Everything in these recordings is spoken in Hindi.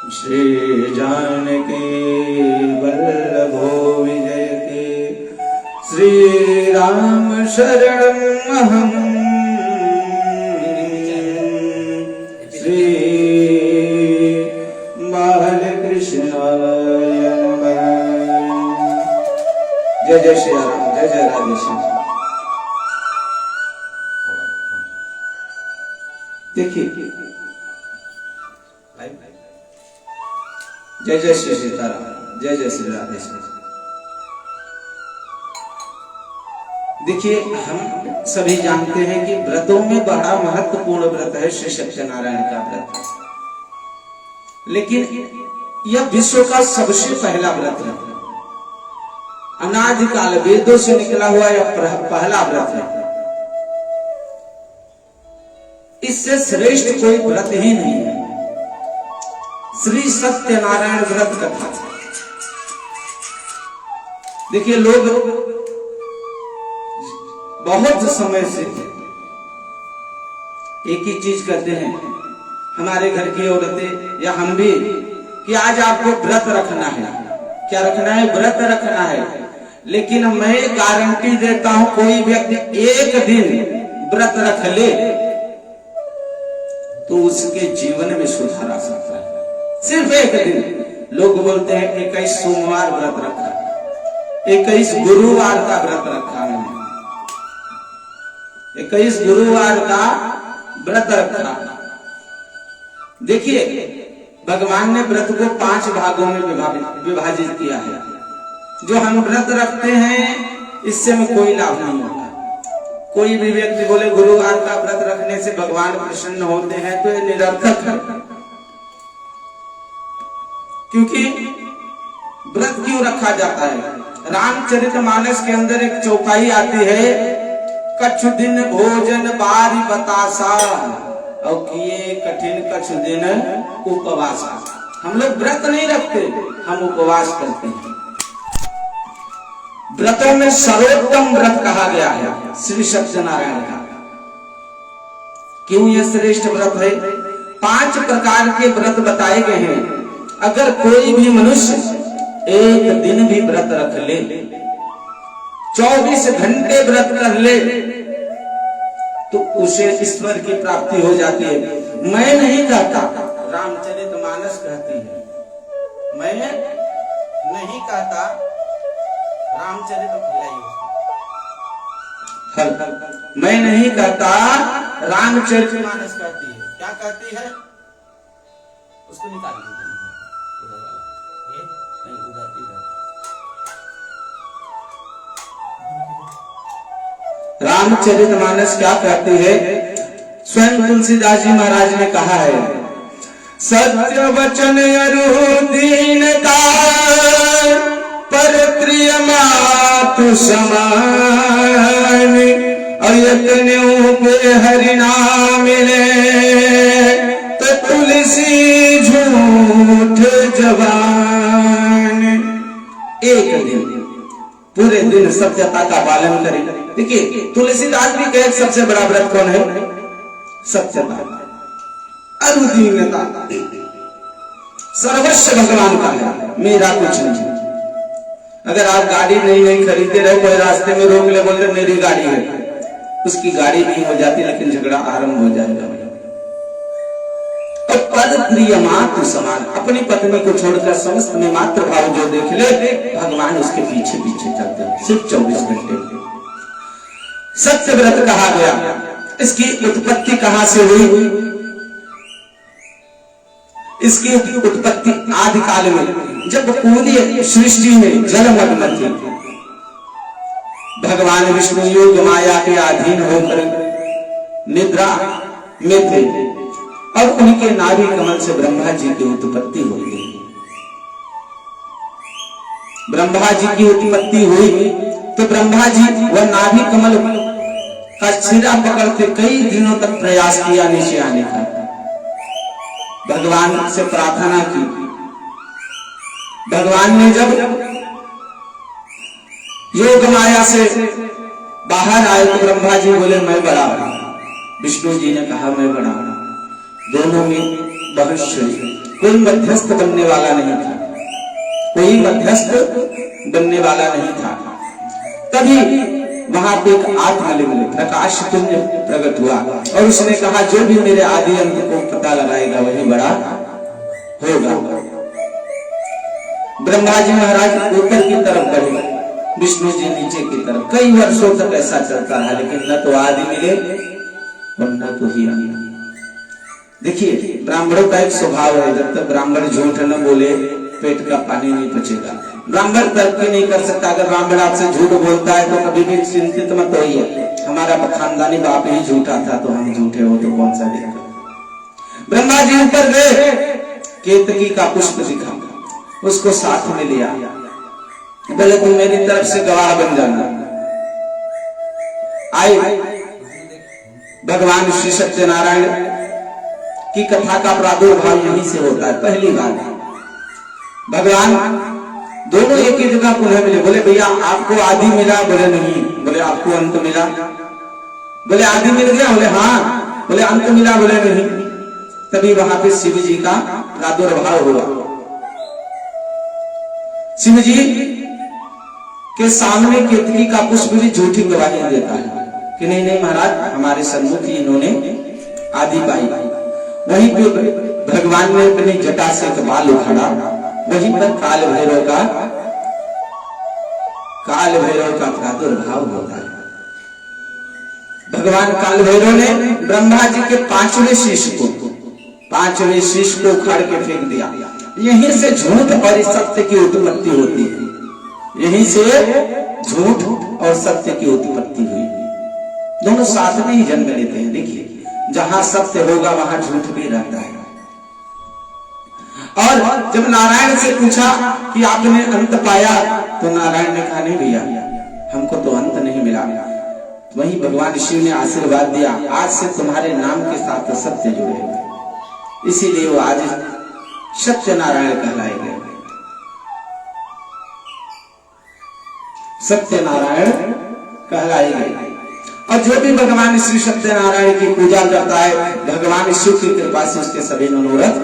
श्री जानकी वल्लभो विजयते। श्री राम शरणमहं श्री बालकृष्णाय नमः। जय जय श्री राम, जय जय राधे श्याम। देखिए, जय जय श्री सीताराम, जय जय श्री राधे श्याम। देखिए, हम सभी जानते हैं कि व्रतों में बड़ा महत्वपूर्ण व्रत है श्री सत्यनारायण का व्रत, लेकिन यह विश्व का सबसे पहला व्रत है। अनादिकाल वेदों से निकला हुआ यह पहला व्रत है। इससे श्रेष्ठ कोई व्रत ही नहीं है। श्री सत्यनारायण व्रत कथा। देखिए, लोग बहुत समय से एक ही चीज कहते हैं, हमारे घर की औरतें या हम भी, कि आज आपको व्रत रखना है। क्या रखना है? व्रत रखना है। लेकिन मैं गारंटी देता हूं, कोई व्यक्ति एक दिन व्रत रख ले तो उसके जीवन में सुधार आ सकता है। सिर्फ एक दिन। लोग बोलते हैं 21 सोमवार व्रत रखा, 21 गुरुवार का व्रत रखा मैंने, 21 गुरुवार का व्रत रखा। देखिए, भगवान ने व्रत को 5 भागों में विभाजित किया है। जो हम व्रत रखते हैं इससे में कोई लाभ नहीं होता। कोई भी व्यक्ति बोले गुरुवार का व्रत रखने से भगवान प्रसन्न होते हैं, तो ये निरर्थक है। क्योंकि व्रत क्यों रखा जाता है? रामचरितमानस के अंदर एक चौपाई आती है, कछु दिन भोजन बारी बतासा और किए कठिन कछु दिन उपवासा। हम लोग व्रत नहीं रखते, हम उपवास करते हैं। व्रतों में सर्वोत्तम व्रत कहा गया है श्री सत्यनारायण का। क्यों यह श्रेष्ठ व्रत है? 5 प्रकार के व्रत बताए गए हैं। अगर कोई भी मनुष्य एक दिन भी व्रत रख ले, 24 घंटे व्रत कर ले, तो उसे ईश्वर की प्राप्ति हो जाती है। मैं नहीं कहता, रामचरितमानस कहती है। मैं नहीं कहता, मैं नहीं कहता, रामचरितमानस कहती है। क्या कहती है? उसको निकाल दीजिए। रामचरितमानस क्या कहती है? स्वयं तुलसीदास जी महाराज ने कहा है, सत्य वचन अरु दीनता पर प्रिय मातु समान, अयतन्यों के हरि नाम मिले तो तुलसी झूठ जवान। एक दिन, पूरे दिन सत्यता का पालन करें। देखिए, तुलसीदास भी कहे सबसे बड़ा व्रत कौन है? सत्यता, अरुदीनता। सर्वस्व भगवान का है, मेरा कुछ नहीं। अगर आप गाड़ी नहीं खरीदते रहे, कोई रास्ते में रोक ले, बोलते मेरी गाड़ी है, उसकी गाड़ी नहीं हो जाती, लेकिन झगड़ा आरंभ हो जाएगा। तो पद प्रिय मातु समान, अपनी पत्नी को छोड़कर समस्त में मात्र भाव जो देख ले, भगवान उसके पीछे पीछे चलते हैं। सिर्फ 24 घंटे सत्य व्रत कहा गया। इसकी उत्पत्ति कहां से हुई? इसकी उत्पत्ति आदिकाल में, जब पूरी सृष्टि में जलमग्न थी, भगवान विष्णु योग माया के अधीन होकर निद्रा में थे, और उनके नाभि कमल से ब्रह्मा जी की उत्पत्ति हुई। ब्रह्मा जी की उत्पत्ति हुई तो ब्रह्मा जी वह नाभि कमल का छिरा पकड़ते कई दिनों तक प्रयास किया नीचे आने का। भगवान से प्रार्थना की। भगवान ने जब योग माया से बाहर आए तो ब्रह्मा जी बोले मैं बड़ा हूं। विष्णु जी ने कहा मैं बड़ा हूं। दोनों में भविष्य कोई मध्यस्थ बनने वाला नहीं था, कोई मध्यस्थ बनने वाला नहीं था। तभी वहां पे एक आत्मलिंग प्रकाश पुंज प्रकट हुआ और उसने कहा जो भी मेरे आदि अंत को पता लगाएगा वही बड़ा होगा। ब्रह्मा जी महाराज ऊपर की तरफ बढ़े, विष्णु जी नीचे की तरफ। कई वर्षों तक ऐसा चलता रहा, लेकिन न तो आदि मिले और न तो ही अंत। देखिए ब्राह्मणों का एक स्वभाव है, जब तक ब्राह्मण झूठ न बोले पेट का पानी नहीं पचेगा। ब्राह्मण तरक्की नहीं कर सकता। अगर ब्राह्मण आपसे झूठ बोलता है तो कभी भी चिंतित मत होइए, हमारा खानदानी बाप ही झूठा था तो हम झूठे हो तो कौन सा दिक्कत। ब्रह्मा जी ऊपर गए, केतकी का पुष्प दिखा, उसको साथ में लिया, बोले तुम मेरी तरफ से गवाह बन जाना। आए भगवान श्री सत्यनारायण की कथा का प्रादुर्भाव यहीं से होता है। पहली बार भगवान दोनों एक ही जगह पुनः मिले। बोले भैया आपको आदि मिला? बोले नहीं। बोले आपको अंत मिला? बोले आदि मिल गया? बोले हाँ। बोले अंत मिला? बोले नहीं। तभी वहां पे शिव जी का प्रादुर्भाव हुआ। शिव जी के सामने केतकी का पुष्प भी झूठी गवाही देता है कि नहीं नहीं महाराज हमारे सन्मुख ही इन्होंने आदि पाई। वहीं पे भगवान ने अपनी जटा से एक बाल उखाड़ा, वहीं पर काल भैरव का प्रादुर्भाव होता है। भगवान काल भैरव ने ब्रह्मा जी के पांचवें शीश को उखाड़ के फेंक दिया। यहीं से झूठ और सत्य की उत्पत्ति होती है। यहीं से झूठ और सत्य की उत्पत्ति हुई। दोनों साथ में ही जन्म लेते हैं। देखिए जहां सत्य होगा वहां झूठ भी रहता है। और जब नारायण से पूछा कि आपने अंत पाया तो नारायण ने कहा नहीं भैया हमको तो अंत नहीं मिला। वहीं भगवान शिव ने आशीर्वाद दिया, आज से तुम्हारे नाम के साथ सत्य जुड़ेगा, इसीलिए वो आज सत्यनारायण कहलाए गए। सत्यनारायण कहलाए गए। और जो भी भगवान श्री सत्यनारायण की पूजा करता है भगवान शिव की कृपा से उसके सभी मनोरथ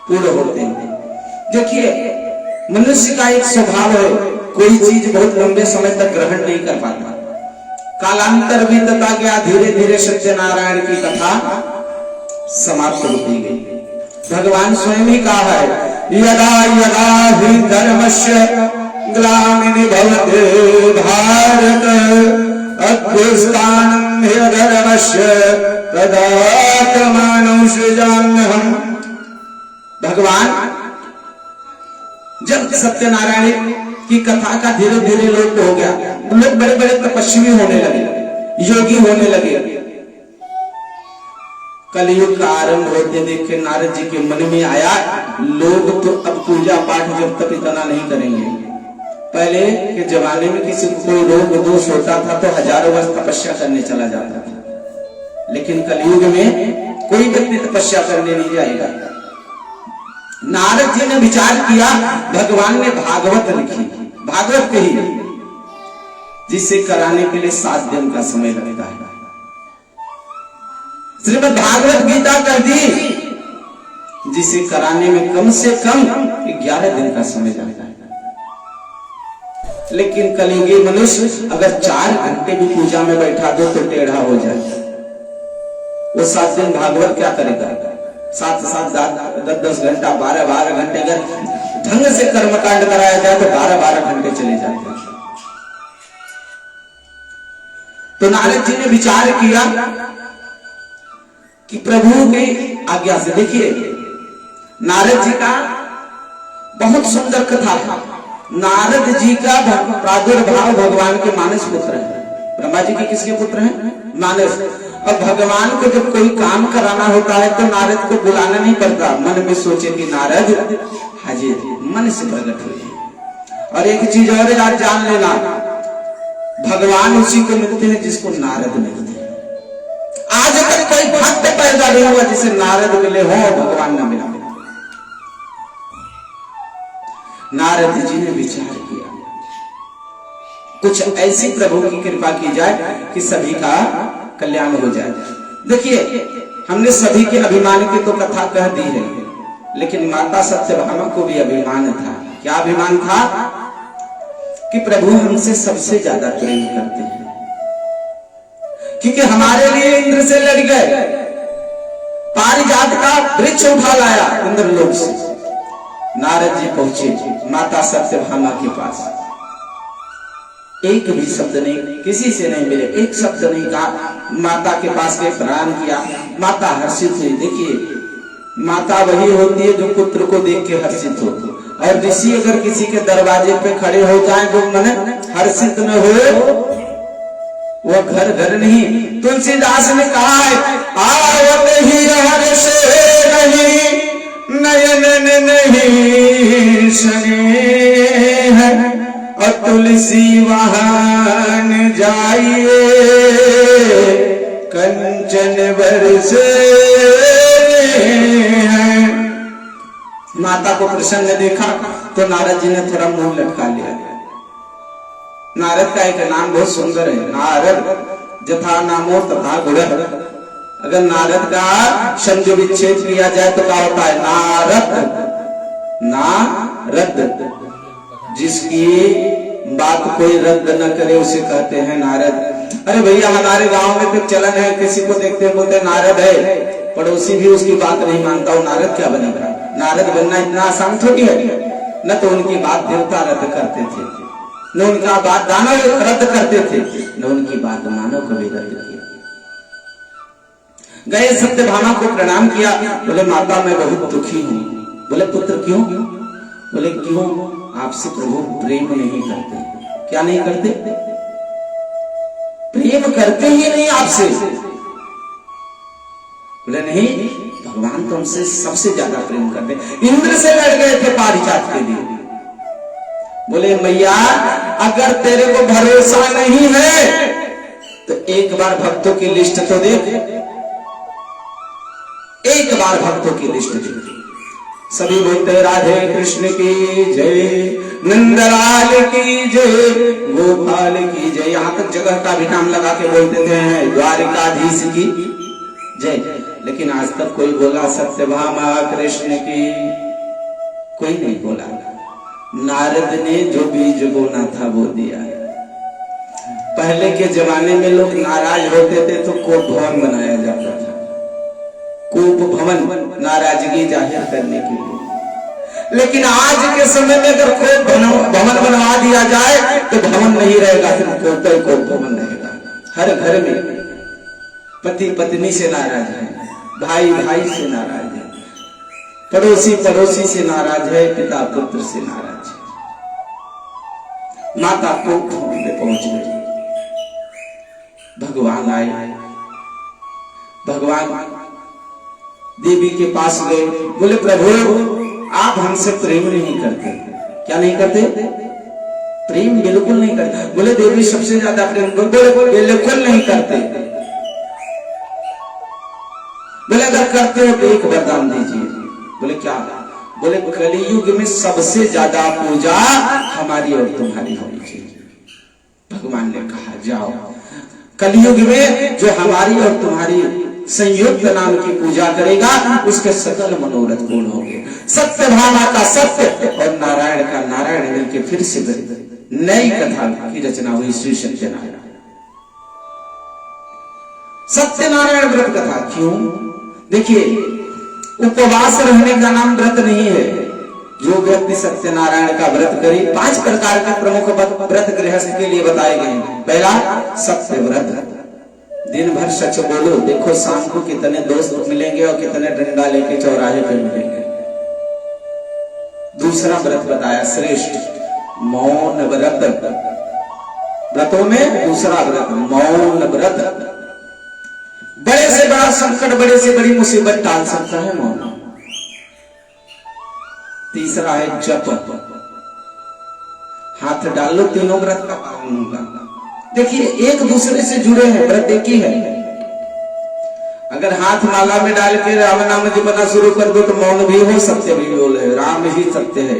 पूर्ण होते हैं। देखिए मनुष्य का एक स्वभाव है, कोई चीज बहुत लंबे समय तक ग्रहण नहीं कर पाता। कालांतर बीतता गया, धीरे धीरे सत्यनारायण की कथा समाप्त होती गई। भगवान स्वयं ही कहा है यदा यदा हि धर्मस्य ग्लानिर्भवति भारत अभ्युत्थानं हि धर्मस्य तदात्मानं सृजाम्यहम्। भगवान जब सत्यनारायण की कथा का धीरे धीरे लोप हो गया, लोग बड़े बड़े तपस्वी होने लगे, योगी होने लगे। कलयुग का आरंभ होते देखे नारद जी के मन में आया लोग तो अब पूजा पाठ जब तक इतना नहीं करेंगे। पहले के जमाने में किसी को कोई रोग दोष होता था तो हजारों वर्ष तपस्या करने चला जाता था, लेकिन कलयुग में कोई व्यक्ति तपस्या करने नहीं जाएगा। नारद जी ने विचार किया, भगवान ने भागवत लिखी, भागवत कही जिसे कराने के लिए 7 दिन का समय लगता है। श्रीमद् भागवत गीता कर दी जिसे कराने में कम से कम 11 दिन का समय लगता है। लेकिन कलयुगी मनुष्य अगर 4 घंटे भी पूजा में बैठा दो तो टेढ़ा हो जाए। वो 7 दिन भागवत क्या करेगा? 7-7 10-10 घंटा 12-12 घंटे अगर ढंग से कर्मकांड कराया जाए तो 12-12 घंटे चले जाते हैं। तो नारद जी ने विचार किया कि प्रभु की आज्ञा से, देखिए नारद जी का बहुत सुंदर कथा था। नारद जी का प्रादुर्भाव भगवान के मानस पुत्र है। ब्रह्मा जी के किसके पुत्र हैं? मानस। और भगवान को जब कोई काम कराना होता है तो नारद को बुलाना नहीं पड़ता, मन में सोचे कि नारद हाजिर, मन से प्रकट हुए। और एक चीज और यार जान लेना, भगवान उसी को मिलते हैं जिसको नारद मिलते हैं। आज अगर कोई भक्त पैदा नहीं हुआ जिसे नारद मिले हो, भगवान न मिला। नारद जी ने विचार किया कुछ ऐसी प्रभु की कृपा की जाए कि सभी का कल्याण हो जाए। देखिए हमने सभी के अभिमान की तो कथा कह दी है, लेकिन माता सत्यभामा को भी अभिमान था। क्या अभिमान था? कि प्रभु हमसे सबसे ज्यादा प्रेम करते हैं, क्योंकि हमारे लिए इंद्र से लड़ गए, पारिजात का वृक्ष उठा लाया इंद्रलोक से। नारद जी पहुंचे माता सत्यभामा के पास, एक भी शब्द नहीं, किसी से नहीं मिले, एक शब्द नहीं कहा। माता के पास गए, प्रणाम किया, माता हर्षित हुई। देखिए माता वही होती है जो पुत्र को देख के हर्षित हो, और ऋषि अगर किसी के दरवाजे पे खड़े हो जाए जो मन हर्षित न हो, वो घर घर नहीं। तुलसीदास ने कहा है, आवत ही हर्ष नहीं नयन नहीं स्नेह, और तुलसी वाहन जाइए कंचन बरसे। माता को प्रसन्न देखा तो नारद जी ने थोड़ा मुंह लटका लिया। नारद का एक नाम बहुत सुंदर है, नारद जथा नामो तथा गुण। अगर नारद का संधि विच्छेद किया जाए तो क्या होता है? नारद, नारद। जिसकी बात कोई रद्द न करे उसे कहते हैं नारद। अरे भैया हमारे गांव में तो चलन है, किसी को देखते हैं बोलते नारद है, पड़ोसी भी उसकी बात नहीं मानता, वो नारद क्या बनेगा? नारद बनना इतना आसान थोड़ी है। न तो उनकी बात देवता रद्द करते थे, न उनका बात दानव रद्द करते थे, न उनकी बात मानव कभी रद्द किया। गए सत्यभामा को प्रणाम किया, बोले माता मैं बहुत दुखी हूँ। बोले पुत्र क्यों? बोले क्यों? आपसे प्रभु प्रेम नहीं करते। क्या नहीं करते? प्रेम करते ही नहीं आपसे। बोले नहीं, भगवान तो हमसे सबसे ज्यादा प्रेम करते, इंद्र से लड़ गए थे पारिजात के लिए। बोले मैया अगर तेरे को भरोसा नहीं है तो एक बार भक्तों की लिस्ट तो देख, एक बार भक्तों की लिस्ट देख। सभी बोलते राधे कृष्ण की जय, नंदलाल की जय, गोपाल की जय। यहां तक जगह का भी नाम लगा के बोलते थे द्वारिकाधीश की जय। लेकिन आज तक कोई बोला सत्यभामा कृष्ण की? कोई नहीं बोला। नारद ने जो बीज बोना था वो दिया। पहले के जमाने में लोग नाराज होते थे तो कोप भवन बनाया जाता था, कोप भवन, नाराजगी जाहिर करने के लिए। लेकिन आज के समय में अगर कोप भवन बनवा दिया जाए तो भवन नहीं रहेगा, सिर्फ कोप भवन रहेगा। हर घर में पति पत्नी से नाराज है, भाई भाई से नाराज है, पड़ोसी पड़ोसी से नाराज है, पिता पुत्र से नाराज है। माता को भवन में पहुंच गई, भगवान आए, भगवान देवी के पास गए। बोले प्रभु आप हमसे प्रेम नहीं करते। क्या नहीं करते? प्रेम बिल्कुल नहीं करते। बोले देवी सबसे ज्यादा प्रेम, बोले बिल्कुल नहीं करते। बोले अगर करते हो तो एक वरदान दीजिए। बोले क्या? बोले कलियुग में सबसे ज्यादा पूजा हमारी और तुम्हारी होनी चाहिए। भगवान ने कहा जाओ, कलियुग में जो हमारी और तुम्हारी संयुक्त नाम की पूजा करेगा उसके सकल मनोरथ पूर्ण होंगे। सत्यभामा का सत्य और नारायण का नारायण मिलकर फिर से नई कथा की रचना हुई, श्री सत्यनारायण। सत्यनारायण व्रत कथा क्यों? देखिए उपवास रहने का नाम व्रत नहीं है। जो व्यक्ति सत्यनारायण का व्रत करे, 5 प्रकार के प्रमुख व्रत गृहस्थ के लिए बताए गए हैं। पहला सत्य व्रत, दिन भर सच बोलो, देखो शाम को कितने दोस्त मिलेंगे और कितने डंडा लेके चौराहे पे मिलेंगे। दूसरा व्रत बताया श्रेष्ठ, मौन व्रत। व्रतों में दूसरा व्रत मौन व्रत। बड़े से बड़ा संकट, बड़े से बड़ी मुसीबत टाल सकता है मौन। तीसरा है जप, हाथ डाल लो, तीनों व्रत का पालन होगा। देखिए एक दूसरे से जुड़े हैं, व्रत एक ही है। अगर हाथ माला में डाल के राम नाम जपना शुरू कर दो तो मौन भी हो, सत्य भी बोले, राम ही सत्य है।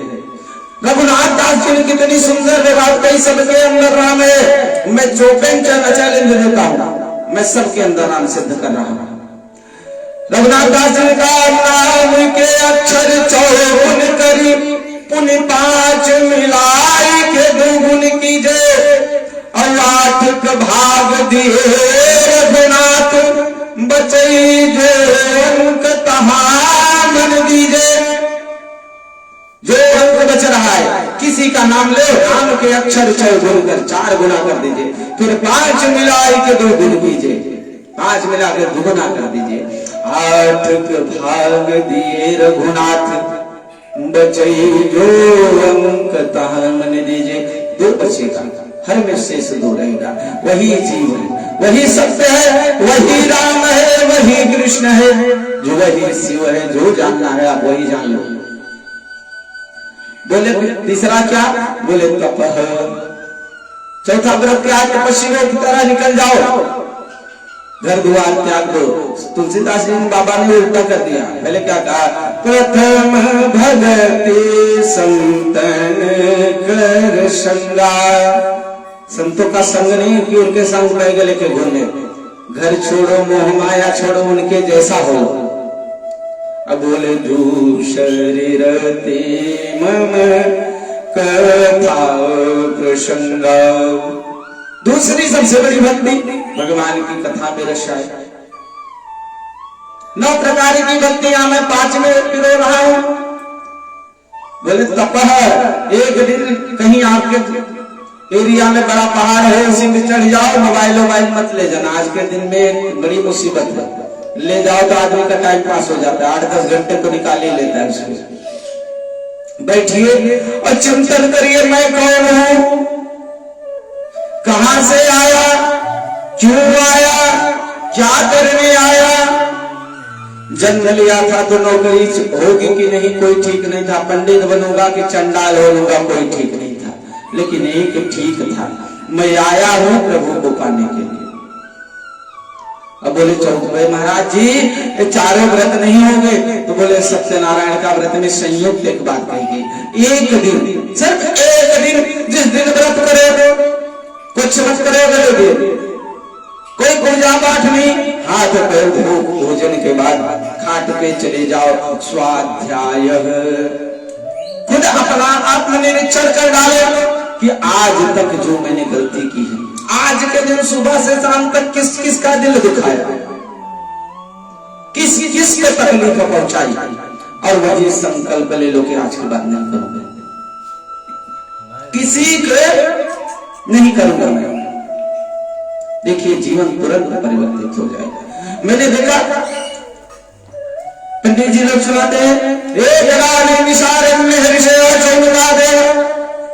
रघुनाथ दास जी ने कितनी सुंदर बात कही, सबके अंदर राम है, मैं चैलेंज देता हूं, मैं सबके अंदर राम सिद्ध कर रहा हूं। रघुनाथ दास जी का नाम के अक्षर 54 करी, पुण्य 5 मिलाई के 2 गुण कीजे, और 8 भाग दिए रघुनाथ, बचई जो अंक तहा मन दीजे। जो अंक बच रहा है किसी का नाम ले, नाम के अक्षर 4 कर 4 गुना कर दीजिए, फिर 5 मिलाई के 2 गुण कीजिए, 5 मिला के 2 गुना कर दीजिए। 8 भाग दिए रघुनाथ, बचई जो अंक तहा मन दीजिए। 2 बचेगा, हर में शेष 2 रहेगा। वही जीव है, वही सत्य है, वही राम है, वही कृष्ण है, जो वही शिव है। जो जानना है आप वही जान लो। बोले तीसरा क्या? बोले तपह। चौथा व्रत क्या? तपस्वियों की तरह निकल जाओ, घर द्वार त्याग दो। तुलसीदास जी बाबा ने उल्टा कर दिया। पहले क्या कहा? प्रथम भगति संतन कर संगा। संतों का संग नहीं कि उनके संग पै गले के घूमने। घर छोड़ो, मोह माया छोड़ो, उनके जैसा हो। अब बोले दूसरी रते मम कथा प्रसंगा। दूसरी सबसे बड़ी भक्ति भगवान की कथा में रस आए। 9 प्रकार की भक्तियां मैं 5 में पिरो रहा हूं। बोले तपह। एक दिन कहीं आपके एरिया में बड़ा पहाड़ है, उसी में चढ़ जाओ, मोबाइल मत ले जाना। आज के दिन में बड़ी मुसीबत है, ले जाओ तो आदमी का टाइम पास हो जाता है। 8-10 घंटे तो निकाल ही लेता है उसमें। बैठिए और चिंतन करिए, मैं कौन हूं, कहां से आया, क्यों आया, क्या करने आया। जन्म लिया था तो नौकरी होगी कि नहीं कोई ठीक नहीं था। पंडित बनूंगा कि चंडाल बनूंगा कोई ठीक नहीं था। लेकिन एक ठीक था, मैं आया हूं प्रभु को पाने के लिए। अब बोले चौथे महाराज जी 4 व्रत नहीं होंगे? तो बोले सत्यनारायण का व्रत में संयुक्त एक बात कही गई। एक दिन, सिर्फ एक दिन, जिस दिन व्रत करे कुछ मत करे, कोई पूजा पाठ नहीं, हाथ पैर धो, भोजन के बाद खाट पे चले जाओ, स्वाध्याय। खुद अपना आत्मनिरीक्षण कर डाले कि आज तक जो मैंने गलती की है, आज के दिन सुबह से शाम तक किस किस का दिल दुखाया, किस किस को तकलीफ पहुंचाई, और वही संकल्प ले लो कि आज के बाद नहीं करूंगा, किसी के नहीं करूंगा मैं। देखिए जीवन तुरंत परिवर्तित हो जाएगा। मैंने देखा पंडित जी लोग सुनाते हैं,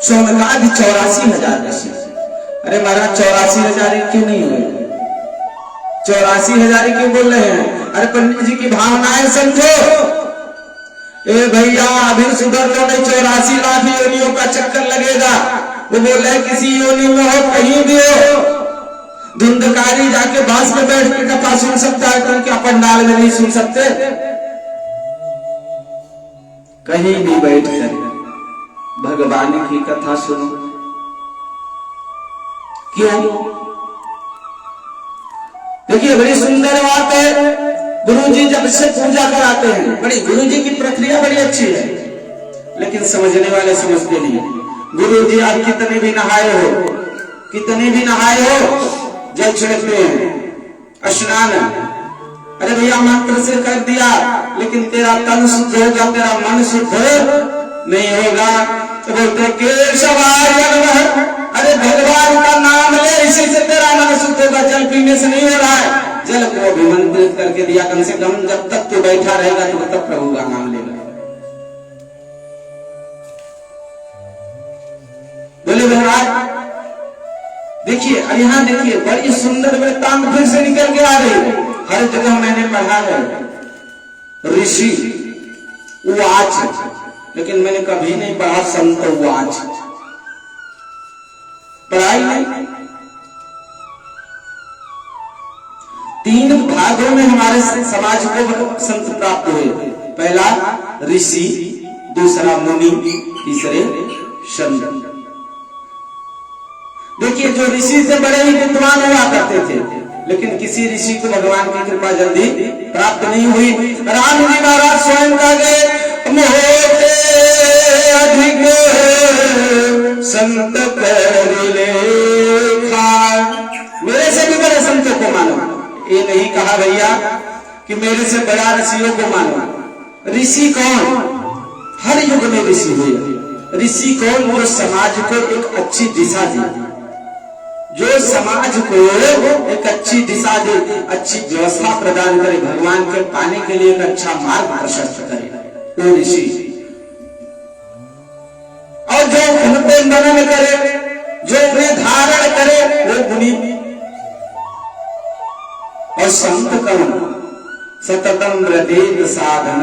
सोनकाद 84,000 ऋषि। अरे महाराज 84,000 क्यों नहीं हुए? 84,000 क्यों बोल रहे हैं? अरे पंडित जी की भावनाएं समझो। ए भैया अभी सुधर लो, नहीं 84 लाख योनियों का चक्कर लगेगा। वो बोल रहे किसी योनि में हो, कहीं भी हो, धुंधकारी जाके बांस में बैठ के कथा सुन सकता है, तुम क्या पंडाल में नहीं सुन सकते? कहीं भी बैठ कर भगवान की कथा सुनो। क्यों? देखिए बड़ी सुंदर बात है। गुरुजी जब से पूजा कराते हैं, बड़ी गुरुजी की प्रक्रिया बड़ी अच्छी है, लेकिन समझने वाले समझते नहीं। गुरुजी आप कितने भी नहाए हो, कितने भी नहाए हो, जल छिड़कते हैं, स्नान, अरे भैया मंत्र से कर दिया, लेकिन तेरा तन शुद्ध होगा, तेरा मन शुद्ध नहीं होगा। तो बोलते केशवाय नमः, अरे भगवान का नाम ले, इसी से तेरा मन शुद्ध होगा। जल पीने से नहीं हो रहा है, जल को अभिमंत्रित करके दिया, कम से कम जब तक तू बैठा रहेगा तो तब प्रभु का नाम लेगा। बोले महाराज देखिए, यहाँ देखिए बड़ी सुंदर वृत्तांत फिर से निकल के आ रही है। हर जगह मैंने पढ़ा है ऋषि उवाच, लेकिन मैंने कभी नहीं पढ़ा संत उवाच। पढ़ाई नहीं। 3 भागों में हमारे समाज को संत प्राप्त हुए। पहला ऋषि, दूसरा मुनि, तीसरे संत। देखिए जो ऋषि से बड़े ही विद्वान हुआ करते थे, लेकिन किसी ऋषि को भगवान की कृपा जल्दी प्राप्त नहीं हुई। राम जी महाराज स्वयं कह गए मोहते अधिक संत कर लेखा, मेरे से भी बड़े संतों को मानो। ये नहीं कहा भैया कि मेरे से बड़ा ऋषियों को मानो। ऋषि कौन? हर युग में ऋषि हुए। ऋषि कौन? जो समाज को एक अच्छी दिशा दे, जो समाज को एक अच्छी दिशा दे, अच्छी व्यवस्था प्रदान करे, भगवान के पाने के लिए एक अच्छा मार्ग प्रशस्त करे, वो ऋषि। और जो उनको मनन करे, जो उन्हें धारण करे, वो गुणी। और संत कौन? सततम व्रजेत साधन,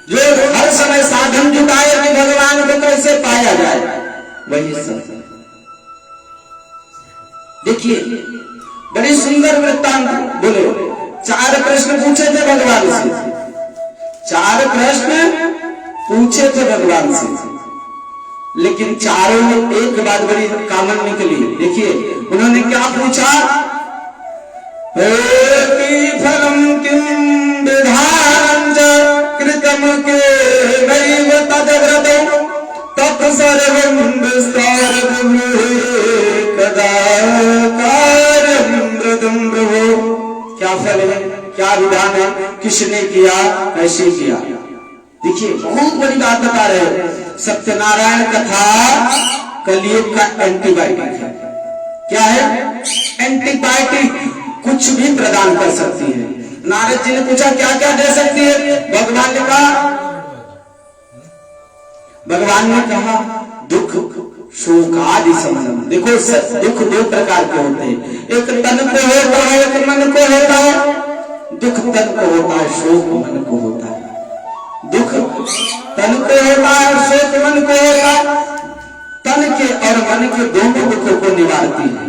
जो हर समय साधन जुटाए कि भगवान को कैसे पाया जाए, वही संत। देखिए बड़ी सुंदर वृत्तांत बोले। 4 प्रश्न पूछे थे भगवान से, 4 प्रश्न पूछे थे भगवान से, लेकिन चारों में एक बात बड़ी कॉमन निकली। देखिए उन्होंने क्या पूछा? फलम किम विधानं च कृतम के नैव तद्व्रतं तत्सर्वं विस्तारं कदा कार्यं मृदं प्रभो। क्या फल है, क्या विधान है, किसने किया, कैसे किया? देखिए बहुत बड़ी बात बता रहे हैं। सत्यनारायण कथा कलयुग का एंटीबायोटिक है। क्या है? एंटीबायोटिक, कुछ भी प्रदान कर सकती है। नारद जी ने पूछा क्या क्या दे सकती है? भगवान ने कहा दुख शोकादि संबंध। देखो दुख 2 प्रकार के होते हैं, एक तन को होता है, एक मन को होता है। दुख तन को होता है, शोक मन को होता है। दुख तन को होता है, शोक मन को होता है। तन के और मन के दोनों दुखों को निवारती है।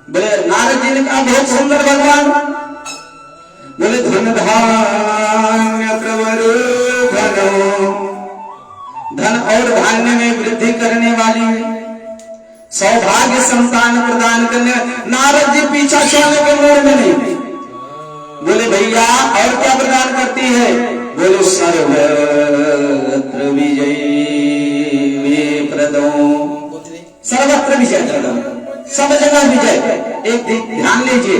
बोले नारद जी ने कहा बहुत सुंदर भगवान। बोले धन धान्य प्रवर धनो, धन और धान्य में वृद्धि करने वाली है, सौभाग्य संतान प्रदान करने। नारद जी पीछा छोड़ने के मूड में नहीं। बोले भैया और क्या प्रदान करती है? बोले सर्वत्र विजयी प्रदो, सर्वत्र विजय प्रदो, सब जगह विजय। एक ध्यान लीजिए,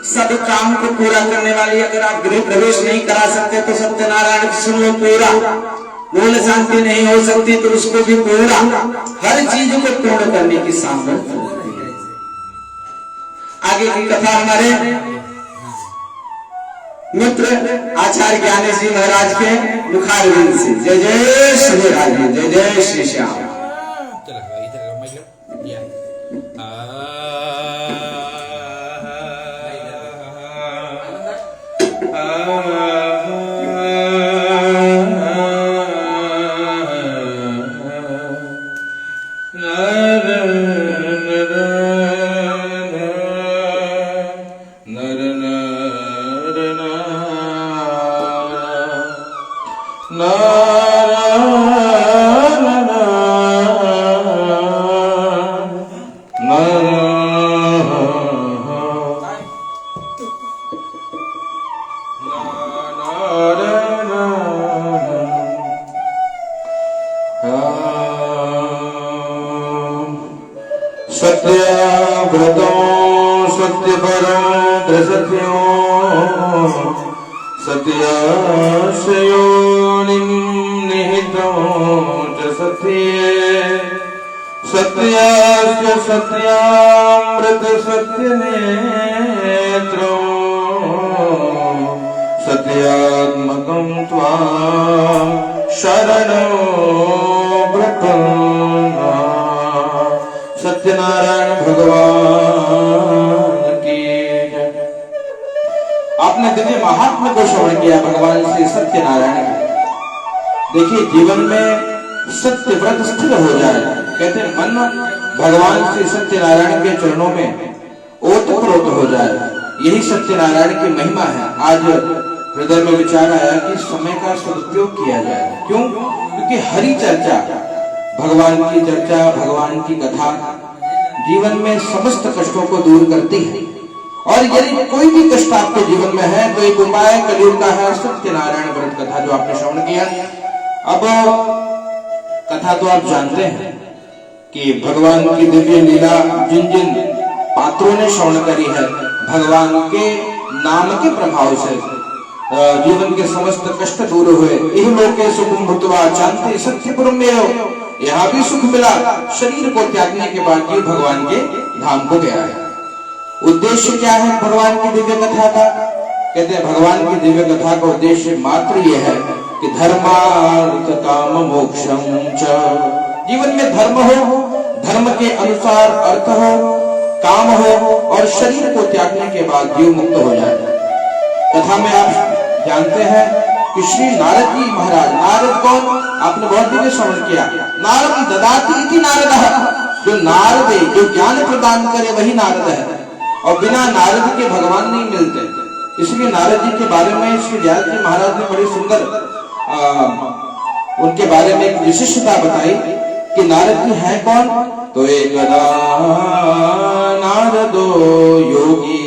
सब काम को पूरा करने वाली। अगर आप गृह प्रवेश नहीं करा सकते तो सत्यनारायण की सुन लो पूरा। मूल शांति नहीं हो सकती तो उसको भी पूरा। हर चीज को पूर्ण करने की सामर्थ्य होती है। आगे की कथा हमारे मित्र आचार्य ज्ञानेश जी महाराज के मुखारविंद से। जय जय श्री राधे, जय जय श्री श्याम। सत्यामृत सत्य नेत्रो सत्यात्मकं त्वां शरणो प्रपन्ना। सत्यनारायण भगवान की जय। आपने दिव्य महात्मा को श्रवण किया भगवान श्री सत्यनारायण के। देखिए जीवन में सत्य व्रत स्थिर हो जाए। कहते हैं मन भगवान श्री सत्यनारायण के चरणों में ओतप्रोत हो जाए। यही सत्यनारायण की महिमा है। आज हृदय में विचार आया कि समय का सदुपयोग किया जाए। क्यों? क्योंकि हरि चर्चा, भगवान की चर्चा, भगवान की कथा जीवन में समस्त कष्टों को दूर करती है और यदि कोई भी कष्ट आपके जीवन में है तो एक उपाय कलियुग का है सत्यनारायण व्रत कथा जो आपने श्रवण किया। अब कथा तो आप जानते हैं कि भगवान की दिव्य लीला जिन जिन पात्रों ने श्रवण करी है, भगवान के नाम के प्रभाव से जीवन के समस्त कष्ट दूर हुए। इहलोके सुखम भूत्वा चान्ते सत्यपुरम में यहाँ भी सुख मिला। शरीर को त्यागने के बाद जीव भगवान के धाम को गया है। उद्देश्य क्या है भगवान की दिव्य कथा का? कहते हैं भगवान की दिव्य कथा का उद्देश्य मात्र यह है कि धर्मार्थ काम मोक्षम च। जीवन में धर्म हो, धर्म के अनुसार अर्थ हो, काम हो और शरीर को त्यागने के बाद जीव मुक्त हो जाए। कथा में आप जानते हैं कि श्री नारद जी महाराज, नारद कौन? आपने बहुत दिव्य श्रवण किया। नारद ददाति इति नारद, जो नारद है, जो ज्ञान प्रदान करे वही नारद है, और बिना नारद के भगवान नहीं मिलते। इसलिए नारद जी के बारे में श्री व्यास जी महाराज ने बड़ी सुंदर उनके बारे में एक विशिष्टता बताई कि नारद जी है कौन? तो एकदा नारदो योगी,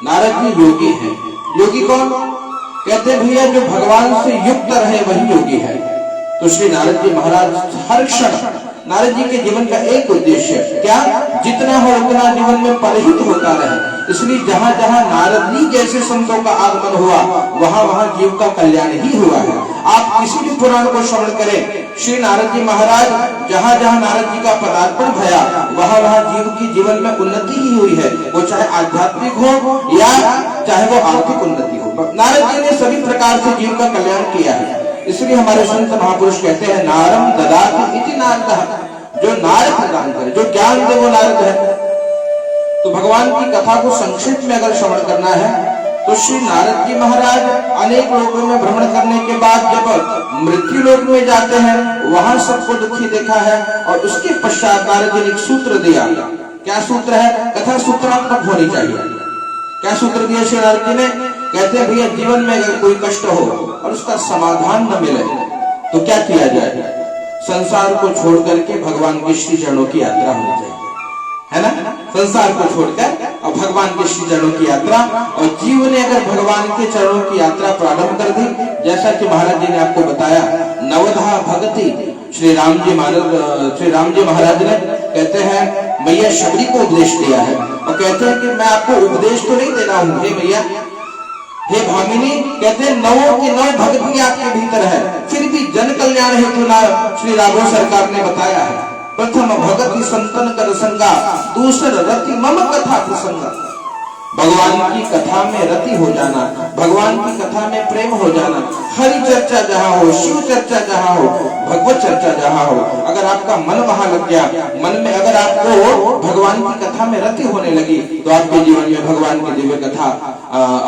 नारद जी योगी है। योगी कौन? कहते हैं भैया जो भगवान से युक्त रहे वही योगी है। तो श्री नारद जी महाराज हर क्षण, नारद जी के जीवन का एक उद्देश्य क्या? जितना हो उतना जीवन में परिहित होता रहे। इसलिए जहाँ जहाँ नारद जी जैसे संतों का आगमन हुआ वहाँ वहाँ जीव का कल्याण ही हुआ है। आप किसी भी पुराण को श्रवण करें, श्री नारद जी महाराज जहाँ जहाँ नारद जी का पदार्पण भया वहाँ वहाँ जीव की जीवन में उन्नति ही हुई है, वो चाहे आध्यात्मिक हो या चाहे वो आर्थिक उन्नति हो। नारद जी ने सभी प्रकार से जीव का कल्याण किया है। इसलिए हमारे संत महापुरुष कहते हैं नारम ददाति इति नारदः, जो नारद प्रदान करे, जो ज्ञान दे वो नारद है। तो भगवान की कथा को संक्षिप्त में अगर श्रवण करना है तो श्री नारद जी महाराज अनेक लोगों में भ्रमण करने के बाद जब मृत्यु लोक में जाते हैं वहां सबको दुखी देखा है, और उसके पश्चात नारद जी ने एक सूत्र दिया। क्या सूत्र है? कथा सूत्रात्मक होनी चाहिए। क्या सूत्र दिया श्री नारद जी ने? कहते हैं भैया जीवन में अगर कोई कष्ट हो और उसका समाधान न मिले तो क्या किया जाए? संसार को छोड़ करके भगवान के श्री चरणों की यात्रा होनी चाहिए, है ना? संसार को छोड़कर और भगवान के श्री चरणों की यात्रा। और जीव ने अगर भगवान के चरणों की यात्रा प्रारंभ कर दी, जैसा कि महाराज जी ने आपको बताया, नवधा भगति श्री राम जी महाराज ने कहते हैं मैया शबरी को उपदेश दिया है, और कहते हैं कि मैं आपको उपदेश तो नहीं दे रहा हूँ हे मैया, हे भामिनी, कहते हैं 9 की 9 भक्ति आपके भीतर है, फिर भी जन कल्याण हेतु ना श्री राघव सरकार ने बताया है। प्रथम भगति संतन कर संगा, दूसर रति मम कथा प्रसंगा। भगवान की कथा में रति हो जाना, भगवान की कथा में प्रेम हो जाना। हरि चर्चा जहाँ हो, शिव चर्चा जहाँ हो, भगवत चर्चा जहाँ हो, अगर आपका मन वहां लग गया, मन में अगर आपको भगवान की कथा में रति होने लगी तो आपके जीवन में भगवान की दिव्य कथा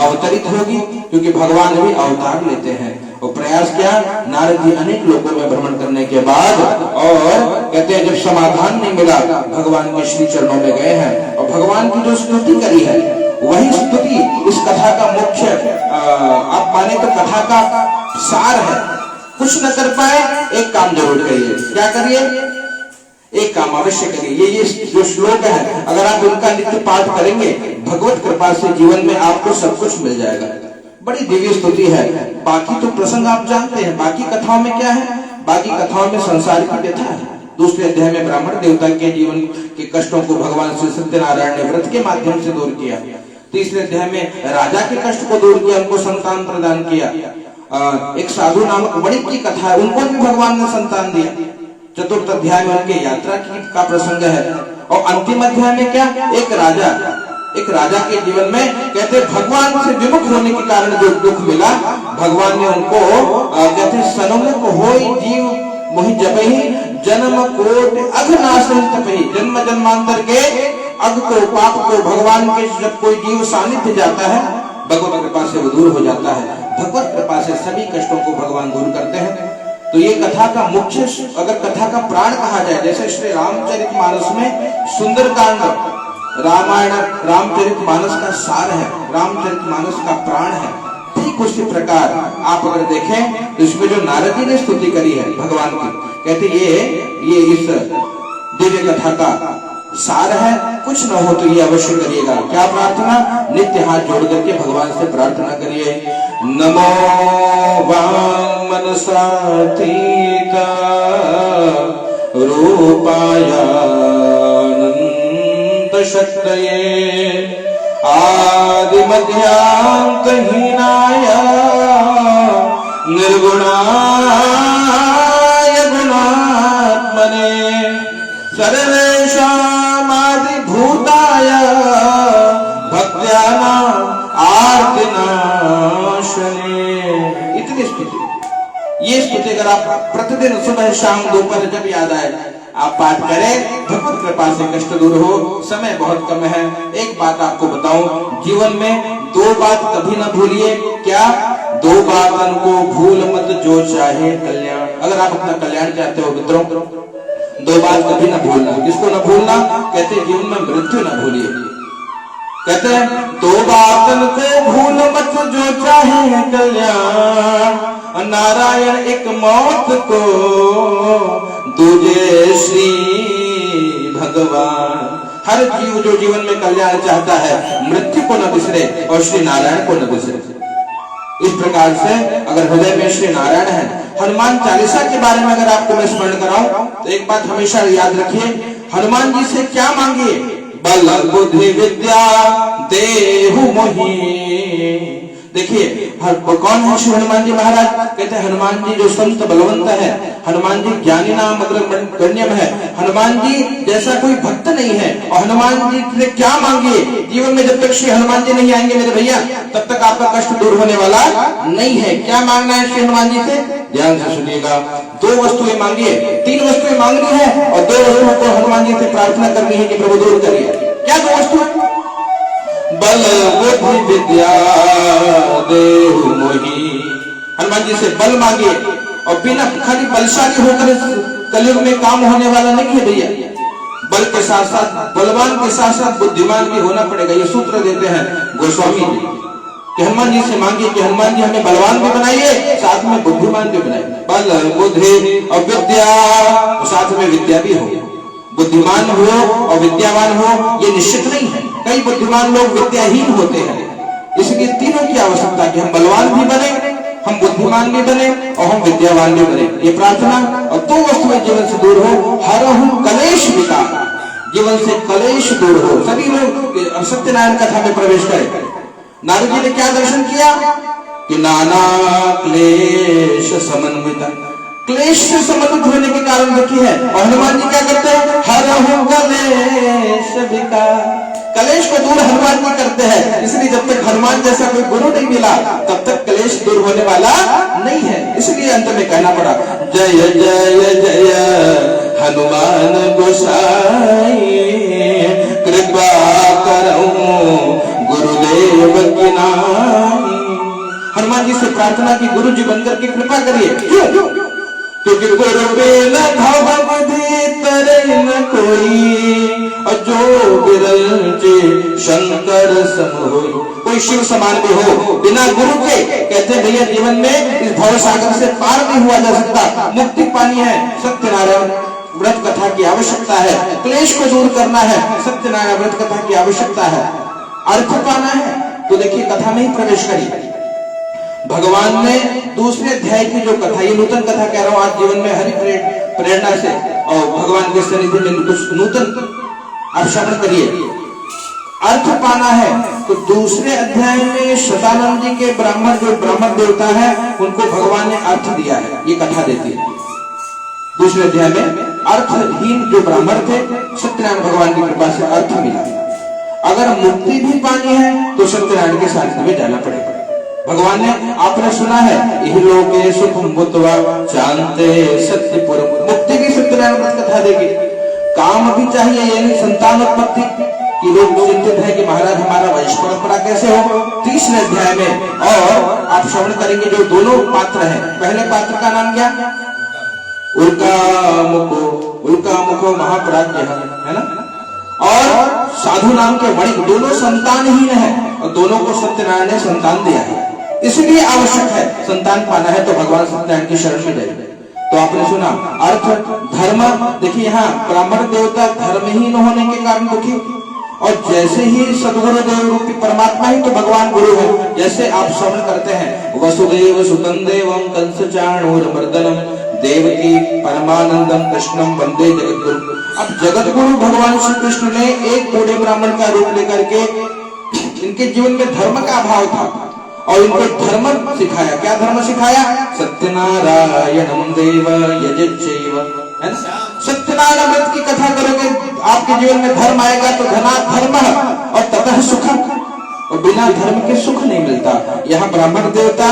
अवतरित होगी, क्योंकि भगवान भी अवतार लेते हैं। और प्रयास क्या? नारद जी अनेक लोगों में भ्रमण करने के बाद, और कहते हैं जब समाधान नहीं मिला भगवान के श्री चरणों में गए हैं, और भगवान की जो स्तुति करी है वही स्तुति इस कथा का मुख्य आप माने तो कथा का सार है। कुछ न कर पाए एक काम जरूर करिए। क्या करिए? एक काम अवश्य करिए। ये जो श्लोक है अगर आप उनका नित्य पाठ करेंगे भगवत कृपा से जीवन में आपको सब कुछ मिल जाएगा। बड़ी दिव्य स्तुति है। बाकी तो प्रसंग आप जानते हैं, बाकी कथाओं में क्या है? बाकी कथाओं में संसार की व्यथा है। दूसरे अध्याय में ब्राह्मण देवता के जीवन के कष्टों को भगवान श्री सत्यनारायण ने व्रत के माध्यम से दूर किया। तीसरे अध्याय में राजा के कष्ट को दूर किया, उनको संतान प्रदान किया। एक साधु नामक वणिक की कथा है, उनको भी भगवान ने संतान दिया। चतुर्थ अध्याय में उनके यात्रा का प्रसंग है। और अंतिम अध्याय में क्या? एक राजा के जीवन में कहते भगवान से विमुख होने के कारण जो दुख मिला, भगवान ने उनको कहते सनमुख होई जीव मोहि जपहि जन्म कोट अघनाशन तपहि। जन्म जन्मांतर के अग को पाप को भगवान के जब कोई जीव सानिध्य जाता है भगवत कृपा से वो दूर हो जाता है। भगवत कृपा से सभी कष्टों को भगवान दूर करते हैं। तो ये कथा का मुख्य, अगर कथा का प्राण कहा जाए, जैसे श्री रामचरितमानस में सुंदरकांड रामायण रामचरितमानस का सार है, रामचरितमानस का प्राण है, ठीक उसी प्रकार आप अगर देखें तो इसमें जो नारद जी ने स्तुति करी है भगवान की, कहते ये इस दिव्य कथा का सार है, कुछ न हो तो ये अवश्य करिएगा। क्या प्रार्थना? नित्य हाथ जोड़ करके भगवान से प्रार्थना करिए। नमो वांग मनसातीत रूपाय अनंत शक्तये आदि मध्यांत हीनाय निर्गुणाय गुणात्मने सर्वेषामादिभूताय भक्त्यानां आर्तिनाशने। इतनी स्तुति, ये स्तुति अगर आप प्रतिदिन सुबह शाम दोपहर जब याद आए आप पाठ करें, भगवत कृपा से कष्ट दूर हो। समय बहुत कम है, एक बात आपको बताऊं, जीवन में दो बात कभी ना भूलिए। क्या? दो बातन को भूल मत जो चाहे कल्याण। अगर आप अपना कल्याण चाहते हो मित्रों, दो बात कभी ना भूलना। किसको ना भूलना? कहते जीवन में मृत्यु ना भूलिए। कहते हैं दो बातन को भूल मत जो चाहे कल्याण, नारायण एक मौत को दूजे श्री भगवान। हर जीव जो जीवन में कल्याण चाहता है मृत्यु को न बिसरे और श्री नारायण को न बिसरे। इस प्रकार से अगर हृदय में श्री नारायण है, हनुमान चालीसा के बारे में अगर आपको मैं स्मरण कराऊं तो एक बात हमेशा याद रखिए, हनुमान जी से क्या मांगिए? बल बुद्धि विद्या देहु मोहि। देखिए कौन है श्री हनुमान जी महाराज? कहते हैं हनुमान जी जो संत बलवंत है, हनुमान जी ज्ञानी नाम गण्यम है, हनुमान जी जैसा कोई भक्त नहीं है। और हनुमान जी से क्या मांगिए? जीवन में जब तक श्री हनुमान जी नहीं आएंगे मेरे भैया, तब तक आपका कष्ट दूर होने वाला नहीं है। क्या मांगना है श्री हनुमान जी से? ध्यान से सुनिएगा। दो वस्तुएं मांगिए, तीन वस्तुएं मांगनी है और दो वस्तुओं को हनुमान जी से प्रार्थना करनी है कि प्रभु दूर करिए। क्या दो वस्तुएं? बल बुद्धि विद्या देहु मोहि। हनुमान जी से बल मांगिए, और बिना खाली बलशाली होकर कलयुग में काम होने वाला नहीं है भैया। बल के साथ साथ बलवान के साथ साथ बुद्धिमान भी होना पड़ेगा। ये सूत्र देते हैं गोस्वामी जी कि हनुमान जी से मांगिए कि हनुमान जी हमें बलवान भी बनाइए, साथ में बुद्धिमान भी बनाइए। बल बुद्धि और विद्या, साथ में विद्या भी हो। बुद्धिमान हो और विद्यावान हो ये निश्चित नहीं है। कई बुद्धिमान लोग विद्याहीन होते हैं। इसलिए तीनों की आवश्यकता कि हम बलवान भी बने, हम बुद्धिमान भी बने और हम विद्यावान भी बने। ये प्रार्थना। और दो वस्तुएं जीवन से दूर हो, हरहु कलेश विकार, जीवन से कलेश दूर हो। सभी लोग सत्यनारायण कथा में प्रवेश करें। नारद जी ने क्या दर्शन किया कि नाना क्लेश समन्विता, क्लेश से संबंधित होने के कारण दुखी है। और हनुमान जी क्या करते हैं? हरहु कलेश विकार, कलेश को दूर हनुमान जी करते हैं। इसलिए जब तक हनुमान जैसा कोई गुरु नहीं मिला तब तक कलेश दूर होने वाला नहीं है। इसलिए अंत में कहना पड़ा जय जय जय हनुमान गोसाई, कृपा करो गुरुदेव की नाई। हनुमान जी से प्रार्थना की गुरु जी बनकर के कृपा करिए। क्यों? क्योंकि गुरु बिना भव भीतर न कोई, और जो बिरंचे शंकर सम होई। कोई शिव समान भी हो बिना गुरु के, कहते भैया जीवन में इस भव सागर से पार नहीं हुआ जा सकता। मुक्ति पानी है, सत्यनारायण व्रत कथा की आवश्यकता है। क्लेश को दूर करना है, सत्यनारायण व्रत कथा की आवश्यकता है। अर्थ पाना है तो देखिए कथा में ही प्रवेश करिए। भगवान ने दूसरे अध्याय की जो कथा, ये नूतन कथा कह रहा हूं आज, जीवन में हरि प्रेरणा से और भगवान के सनिधि में कुछ नूतन आप श्रवण करिए। अर्थ पाना है तो दूसरे अध्याय में शतानंद जी के ब्राह्मण जो ब्राह्मण देवता है उनको भगवान ने अर्थ दिया है, ये कथा देती है। दूसरे अध्याय में अर्थहीन जो ब्राह्मण थे, सत्यनारायण भगवान की कृपा से अर्थ मिला। अगर मुक्ति भी पानी है तो सत्यनारायण के सानिध्य में जाना पड़ेगा। भगवान ने, आपने सुना है इहलोके सुखम भूत्वा चान्ते सत्यपुर, मुक्ति की सत्यनारायण व्रत कथा देगी। काम भी चाहिए, यानी संतान उत्पत्ति की लोग चिंतित है कि महाराज हमारा वंश परंपरा कैसे हो। तीसरे अध्याय में और आप श्रवण करेंगे जो दोनों पात्र हैं। पहले पात्र का नाम क्या? उल्का मुखो महाप्राज्ञ है ना, और साधु नाम के वणिक, दोनों संतानहीन है और दोनों को सत्यनारायण ने संतान दिया है। इसलिए आवश्यक है संतान पाना है तो भगवान सत्यनारायण की शरण में जाइए। तो आपने सुना अर्थ धर्म। देखिए यहाँ ब्राह्मण देवता धर्महीन होने के कारण दुखी, और जैसे ही सदगुरु देव रूपी परमात्मा ही तो भगवान गुरु है। जैसे आप श्रवण करते हैं वसुदेव सुतं देवं कंस चाणूरमर्दनम देवकी परमानंदम कृष्णम वंदे जगतगुरु। अब जगतगुरु भगवान श्री कृष्ण ने एक बूढ़े ब्राह्मण का रूप लेकर के इनके जीवन में धर्म का अभाव था और इनको धर्म सिखाया। क्या धर्म सिखाया? सत्यनारायणम देव यजच्चैव, है ना? सत्यनारायण व्रत की कथा करोगे आपके जीवन में धर्म आएगा तो धना धर्म और ततः सुखम, और बिना धर्म के सुख नहीं मिलता। यहाँ ब्राह्मण देवता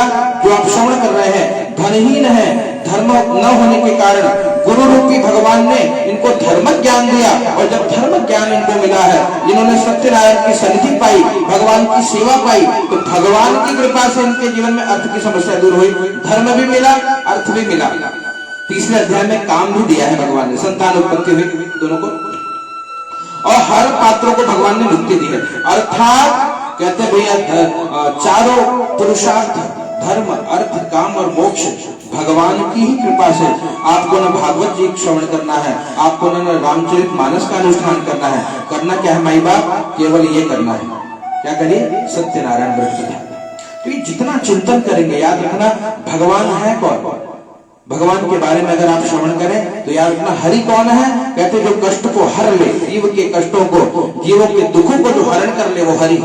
जो आप श्रवण कर रहे हैं धनहीन है, धर्म न होने के कारण गुरु रूपी भगवान ने इनको धर्म ज्ञान दिया, और जब धर्म ज्ञान इनको मिला है, इन्होंने सत्यनारायण की सन्निधि पाई, भगवान की सेवा पाई, तो भगवान की कृपा से इनके जीवन में अर्थ की समस्या दूर हुई, धर्म भी मिला, अर्थ भी मिला। तीसरे अध्याय में काम भी दिया है भगवान ने, संतान उत्पत्ति हुई दोनों को, और हर पात्रों को भगवान ने मुक्ति दी है। अर्थात कहते भैया चारों पुरुषार्थ धर्म अर्थ काम और मोक्ष भगवान की ही कृपा से। आपको न भागवत जी श्रवण करना है, आपको न रामचरित मानस का अनुष्ठान करना है, करना क्या है माई बाप? केवल ये करना है, क्या करिए? सत्यनारायण व्रत। तो ये जितना चिंतन करेंगे, याद रखना भगवान है कौन, भगवान के बारे में अगर आप श्रवण करें तो याद रखना हरि कौन है? कहते जो कष्ट को हर ले, जीव के कष्टों को, जीवों के दुखों को जो हरण कर ले वो हरि।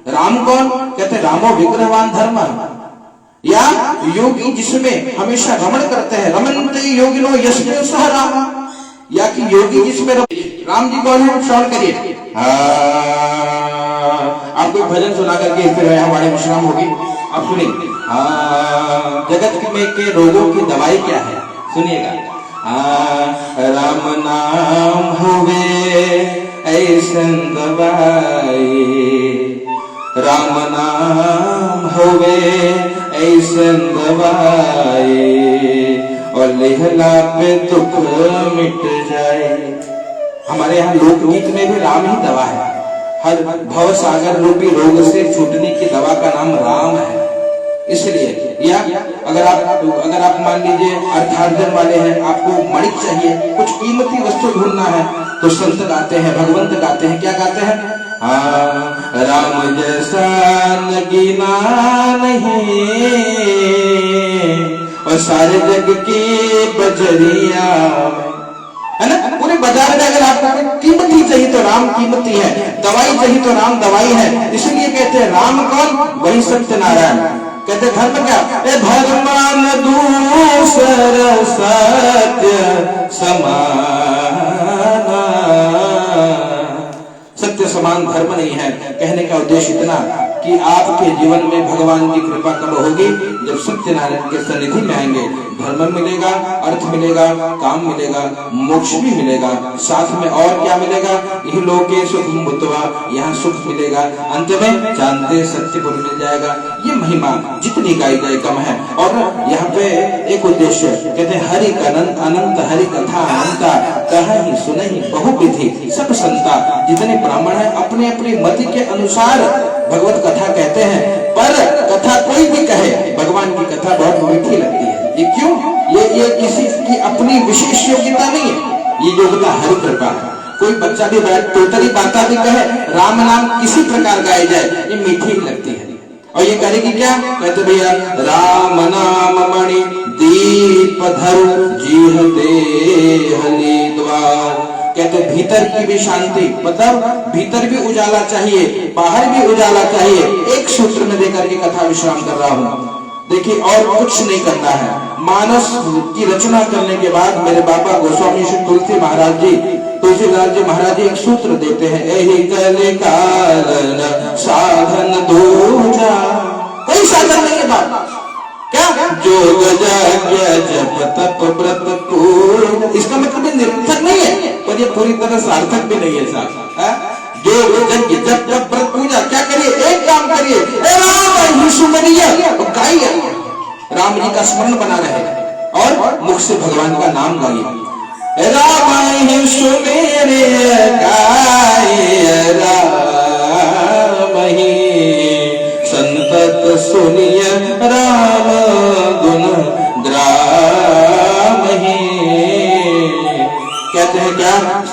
राम कौन? कहते रामो विग्रहवान धर्म, या योगी जिसमें हमेशा रमण करते हैं, रमन्ते योगिनो यस्मिन् सह राम, या कि योगी जिसमें राम जी कौन है? श्रवण करिए। आपको भजन सुना करके फिर यहाँ बड़े विश्राम होगी। आप सुनिए, जगत में के रोगों की दवाई क्या है? सुनिएगा। राम नाम होवे ऐसन दवाई, राम नाम होवे ऐसन दवाई, और लेहला पे दुख मिट जाए। हमारे यहाँ लोकगीत में भी राम ही दवा है। हर भव सागर रूपी रोग से छूटने की दवा का नाम राम है। इसलिए या अगर आप मान लीजिए अर्थार्जन वाले हैं, आपको मणिक चाहिए, कुछ कीमती वस्तु ढूंढना है, तो संत गाते हैं, भगवंत गाते हैं, क्या गाते हैं? राम जैसा नगीना नहीं, और सारे जग की बजरिया, है ना? पूरे बाजार में अगर आपको कीमती चाहिए तो राम कीमती है, दवाई चाहिए तो राम दवाई है। इसलिए कहते हैं राम कौन? वही सत्यनारायण। कहते धर्म क्या? धर्मान दूसर सत्य समाना, सत्य समान धर्म नहीं है। कहने का उद्देश्य इतना कि आपके जीवन में भगवान की कृपा कब होगी? जब सत्यनारायण के सन्निधि में आएंगे, धर्म मिलेगा, अर्थ मिलेगा, काम मिलेगा, मोक्ष भी मिलेगा, साथ में और क्या मिलेगा? यही लोके सुखम भूत्वा, यहाँ सुख मिलेगा, अंत में जानते सत्यपुर मिल जाएगा। ये महिमा जितनी गाई जाए कम है। और यहाँ पे एक उद्देश्य कहते हैं हरि अनंत अनंत हरि कथा अनंता, कहीं सुनहि बहु विधि सब संता। जितने ब्राह्मण हैं अपने अपने मति के अनुसार भगवत कथा कहते हैं, पर कथा कोई भी कहे, भगवान की कथा बहुत मीठी लगती है। ये क्यों? ये किसी की अपनी विशेष योग्यता नहीं है, ये योग्यता हरि कृपा है। कोई बच्चा भी टोटली बाता भी कहे, राम नाम किसी प्रकार गाए जाए, ये मीठी ही लगती है। और ये करेगी क्या? कहते भैया राम नाम मणि दीप धर जीह देहली द्वार। कहते भीतर की भी शांति, मतलब भीतर भी उजाला चाहिए, बाहर भी उजाला चाहिए। एक सूत्र में देकर के कथा विश्राम कर रहा हूँ। देखिए और कुछ नहीं करना है। मानस की रचना करने के बाद मेरे बाबा गोस्वामी श्री तुलसीदास महाराज जी एक सूत्र देते हैं, यही कले कारण साधन दूजा। कोई साधन नहीं है बाबा, क्या? जोग जप तप व्रत पूर्ण। इसका मतलब निरर्थक नहीं है, पर ये पूरी तरह सार्थक भी नहीं है साहब। जो जब व्रत पूजा क्या करिए? एक काम करिए, गाइए, राम जी का स्मरण बना रहे और मुख से भगवान का नाम गाइए। राम ही सुमेरे गाय, राम ही संतत सुनिय, राम गुण ग्राम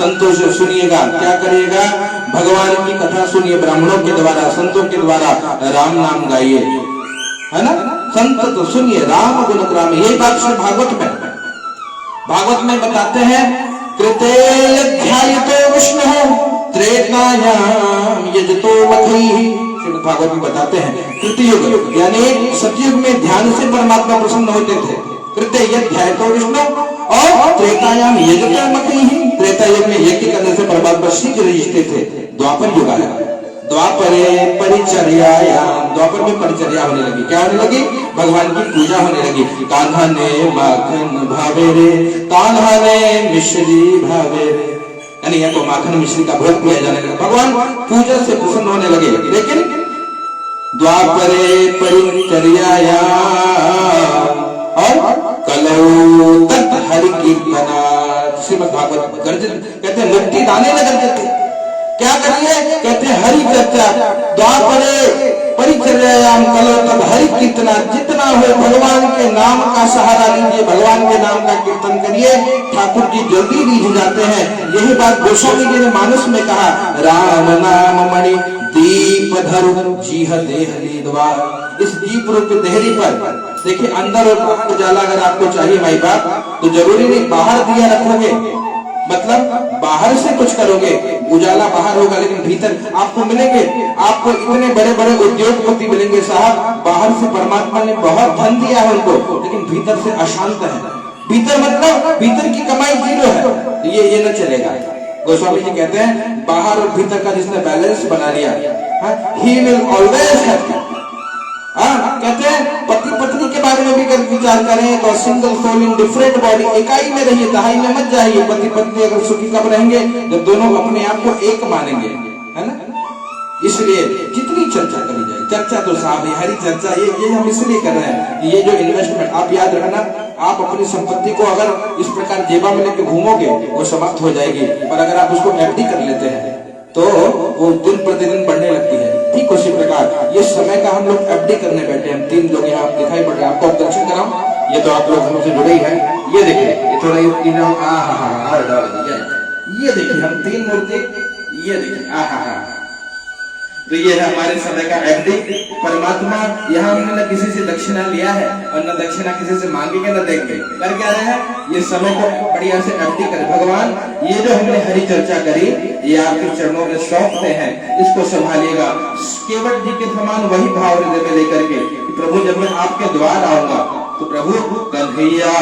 संतों से सुनिएगा, क्या करिएगा, भगवान की कथा सुनिए, ब्राह्मणों के द्वारा, संतों के द्वारा राम नाम गाइए, है ना। संत तो सुनिए, राम गुण ग्राम, यही बात श्री भागवत में बताते हैं। कृतेऽध्यायतो विष्णु त्रेतायाम यजतो मखैः, श्रीमद् भागवत में बताते हैं कृतयुग यानी सतयुग में ध्यान से परमात्मा प्रसन्न होते थे। कृतेऽध्यायतो विष्णु और त्रेतायाम यजतो मखैः, त्रेता युग में यज्ञ करने से परमात्मा शीघ्र रिश्ते थे। द्वापर युग आया, द्वापरे परिचर्यायाम, द्वापर में परिचर्या होने लगी, क्या होने लगी, भगवान की पूजा होने लगी। कान्हा ने माखन भावे रे, कान्हा ने मिश्री भावे रे, यानी यहाँ माखन मिश्री का भोग किया जाने लगा, भगवान पूजा से प्रसन्न होने लगे। लेकिन द्वापरे परिचर्यायाम और कलौ तत् हरि कीर्तना, श्रीमद् भागवत गर्जित कहते हैं मुक्ति दाने न गर्जते, क्या करिए, कहते हैं हरि चर्चा, द्वापरे परिचर्यायाम कलो तब हरि कीर्तना, जितना हो भगवान के नाम का सहारा लीजिए, भगवान के नाम का कीर्तन करिए, ठाकुर जी जल्दी रिझ जाते हैं। यही बात गोस्वामी जी ने मानस में कहा, राम नाम मणि दीप धरु जीह देहली द्वार, इस दीप रूप देहरी पर देखिए अंदर और बाहर उजाला अगर आपको चाहिए भाई बाप, तो जरूरी नहीं बाहर दिया रखोगे, मतलब बाहर से कुछ करोगे, उजाला बाहर होगा, लेकिन भीतर आपको मिलेंगे, आपको इतने बड़े बड़े उद्योगपति मिलेंगे साहब, बाहर से परमात्मा ने बहुत धन दिया है उनको, लेकिन भीतर से अशांत है, भीतर मतलब भीतर की कमाई जीरो है, ये न चलेगा। गोस्वामी जी कहते हैं बाहर और भीतर का जिसने बैलेंस बना लिया, ही विल ऑलवेज हैप्पी। कहते हैं पति पत्नी के बारे में भी अगर विचार करें तो single soul in different body, इकाई में रहिए, दहाई में मत जाइए। पति पत्नी अगर सुखी कब रहेंगे, जब दोनों अपने आप को एक मानेंगे, है ना। इसलिए जितनी चर्चा करी जाए, चर्चा तो साहब ये हरी चर्चा, ये हम इसलिए कर रहे हैं, ये जो इन्वेस्टमेंट, आप याद रखना, आप अपनी संपत्ति को अगर इस प्रकार जेबा में लेके घूमोगे वो समाप्त हो जाएगी, और अगर आप उसको एफडी कर लेते हैं तो वो दिन प्रतिदिन बढ़ने लगती है। ठीक उसी प्रकार ये समय का हम लोग एफडी करने बैठे हैं, हम 3 लोग यहाँ दिखाई पड़ रहे हैं, आपको दर्शन कराऊं, ये तो आप लोग हमसे जुड़े ही हैं, ये देखिए, ये थोड़ा ये देखिए हम 3 मूर्ति, ये देखिए तो ये है हमारे समय का एफडी। परमात्मा यहाँ हमने न किसी से दक्षिणा लिया है और न दक्षिणा किसी से मांगेंगे न देंगे, कर क्या रहे हैं, ये समय को बढ़िया से एफडी करे। भगवान ये जो हमने हरि चर्चा करी, ये आपके चरणों में सौंपते हैं, इसको संभालिएगा, केवट जी के समान वही भाव हृदय में लेकर के, प्रभु जब मैं आपके द्वार आऊंगा तो प्रभु कन्हैया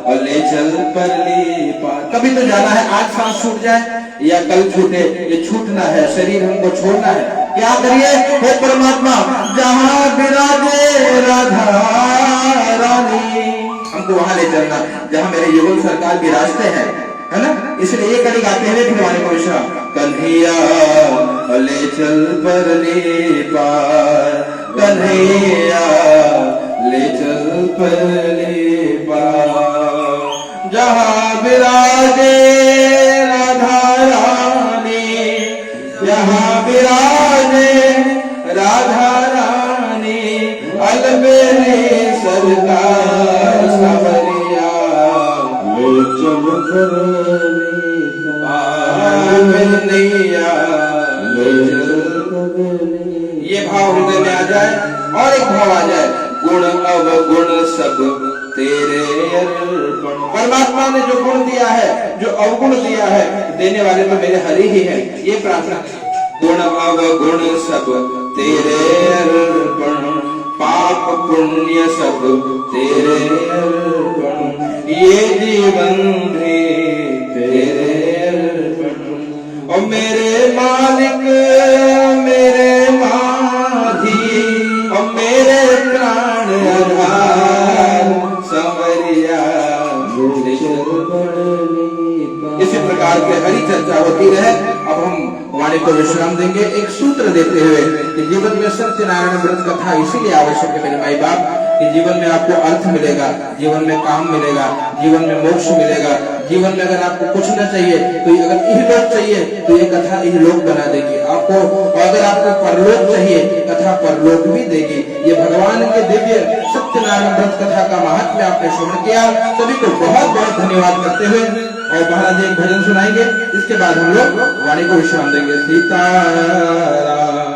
और ले चल परली पार, कभी तो जाना है, आज सांस छूट जाए या कल छूटे, ये छूटना है, शरीर हमको छोड़ना है, क्या करिए, हे परमात्मा जहाँ विराजे राधा रानी, हमको वहां ले चलना जहाँ मेरे युगल सरकार विराजते हैं, है ना। इसलिए ये कड़ी गाते हैं फिर को विश्राम, कन्हैया ले चल परली पार, कन्हैया ले चल परली पार, जहाँ विराजे राधा रानी, जहाँ विराजे राधा रानी, अलबेली सरकार सावरिया ले चल परली पार, कन्हैया ले चल परली। ये भाव हृदय में आ जाए और एक भाव आ जाए, गुण अवगुण सब तेरे अर्पण, परमात्मा ने जो गुण दिया है, जो अवगुण दिया है, देने वाले तो मेरे हरि ही है, ये प्रार्थना। गुण अवगुण सब तेरे अर्पण, पाप पुण्य सब तेरे अर्पण, ये जीवन भी तेरे अर्पण, और मेरे मालिक मेरे माधी, और मेरे प्राण आधार संवरिया, इसी प्रकार के हरि चर्चा होती रहे। अब हम वाणी को विश्राम देंगे एक सूत्र देते हुए कि जीवन में सत्यनारायण व्रत कथा इसीलिए आवश्यक है मेरे भाई बाप, कि जीवन में आपको अर्थ मिलेगा, जीवन में काम मिलेगा, जीवन में मोक्ष मिलेगा, जीवन में अगर आपको कुछ न चाहिए तो अगर इहलोक चाहिए तो ये कथा इहलोक बना देगी आपको, अगर आपको परलोक चाहिए कथा परलोक भी देगी। ये भगवान के दिव्य सत्यनारायण व्रत कथा का महात्म्य आपने श्रवण किया, सभी को बहुत बहुत धन्यवाद करते हुए और महाराज जी एक भजन सुनाएंगे, इसके बाद हम लोग वाणी को विश्राम देंगे। सीताराम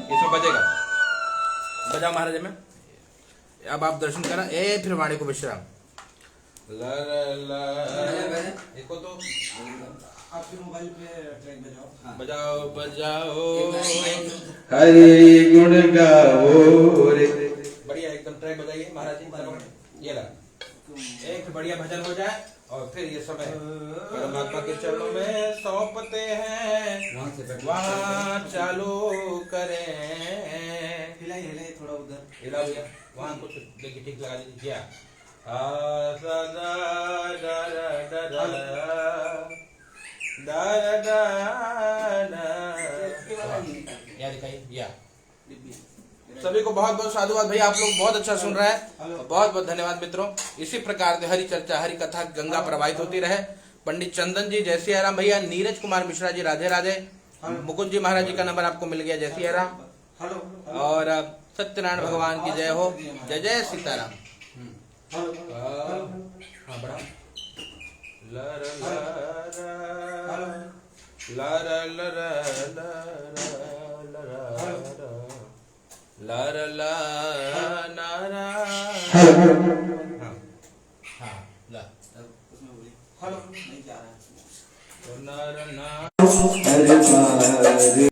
इसमें बजेगा, बजाओ महाराज में। अब आप दर्शन करा, फिर वाणी को विश्राम। देखो तो आपके मोबाइल पे ट्रैक बजाओ। बजाओ बजाओ, हरि गुण गाओ रे। बढ़िया एकदम ट्रैक बजाइए महाराज जी। ये ला, एक बढ़िया भजन हो जाए और फिर ये समय परमात्मा के चरणों में सौंपते हैं, वहाँ चालू करें। हिलाइए थोड़ा उधर हिला भैया, वहाँ कुछ देखिए ठीक लगा दीजिए। दिखाइए। सभी को बहुत बहुत साधुवाद भैया, आप लोग बहुत अच्छा सुन रहे हैं, बहुत बहुत धन्यवाद मित्रों। इसी प्रकार से हरि चर्चा हरि कथा गंगा प्रवाहित होती रहे। पंडित चंदन जी, जय सिया राम भैया। नीरज कुमार मिश्रा जी, राधे राधे। मुकुंद जी महाराज जी का नंबर आपको मिल गया, जय सिया राम। और सत्यनारायण भगवान की जय हो, जय जय सीताराम। हेलो नहीं जा रहा है।